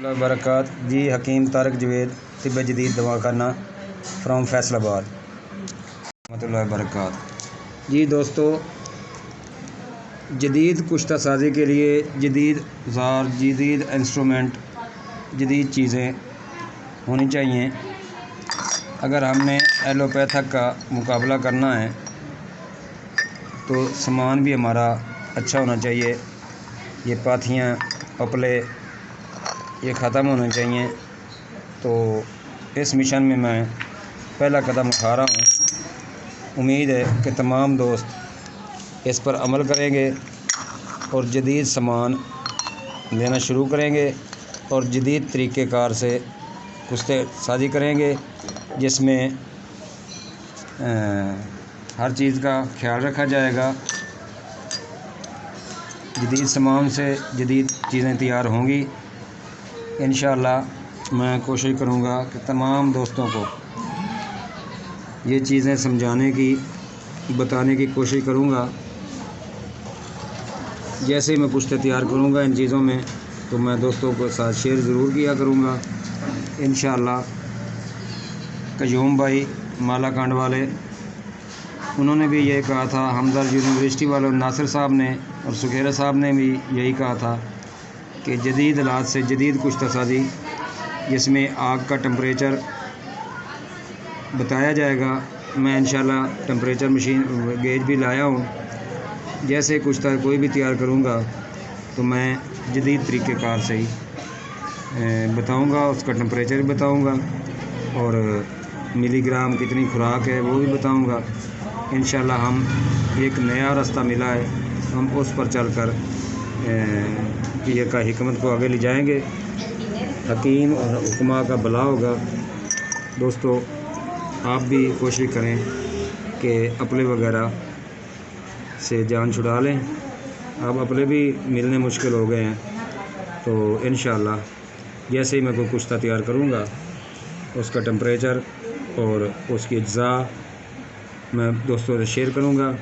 बरक़ात जी। हकीम तारिक जवेद तिब्ब जदीद दवाखाना फ्राम फैसलाबाद बरक़ात जी। दोस्तों, जदीद कुश्ता साज़ी के लिए जदीद औज़ार, जदीद इंस्ट्रूमेंट, जदीद चीज़ें होनी चाहिए। अगर हमने एलोपैथिक का मुकाबला करना है तो सामान भी हमारा अच्छा होना चाहिए। ये पाथियाँ, अपले ये ख़त्म होने चाहिए। तो इस मिशन में मैं पहला कदम उठा रहा हूँ। उम्मीद है कि तमाम दोस्त इस पर अमल करेंगे और जदीद सामान लेना शुरू करेंगे और जदीद तरीक़ेकार से कुश्ते साज़ी करेंगे, जिसमें हर चीज़ का ख्याल रखा जाएगा। जदीद सामान से जदीद चीज़ें तैयार होंगी। इंशाअल्लाह मैं कोशिश करूँगा कि तमाम दोस्तों को ये चीज़ें समझाने की, बताने की कोशिश करूँगा। जैसे ही मैं कुश्ते तैयार करूँगा इन चीज़ों में, तो मैं दोस्तों के साथ शेयर ज़रूर किया करूँगा इंशाअल्लाह। कयूम भाई मालाकांड वाले, उन्होंने भी ये कहा था। हमदर्द यूनिवर्सिटी वालों नासिर साहब ने और सुखेरा साहब ने भी यही कहा था कि जदीद हालात से जदीद कुश्ता साज़ी, जिसमें आग का टेम्परेचर बताया जाएगा। मैं इंशाअल्लाह टेम्परेचर मशीन गेज भी लाया हूँ। जैसे कुश्ता कोई भी तैयार करूँगा तो मैं जदीद तरीक़ेकार से ही बताऊँगा, उसका टेम्परेचर भी बताऊँगा और मिलीग्राम कितनी खुराक है वो भी बताऊँगा। इंशाअल्लाह हम एक नया रास्ता मिला है, हम उस पर चलकर ये का हिकमत को आगे ले जाएंगे। हकीम और हुक्मा का भला होगा। दोस्तों, आप भी कोशिश करें कि अपले वगैरह से जान छुड़ा लें। अब अपले भी मिलने मुश्किल हो गए हैं। तो इंशाअल्लाह जैसे ही मैं कोई कुश्ता तैयार करूँगा, उसका टेम्परेचर और उसकी अज्जा मैं दोस्तों से शेयर करूँगा।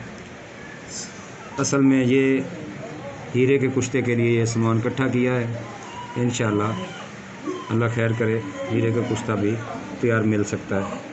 असल में ये हीरे के कुश्ते के लिए ये सामान इकट्ठा किया है। इंशाअल्लाह अल्लाह खैर करे, हीरे का कुश्ता भी तैयार मिल सकता है।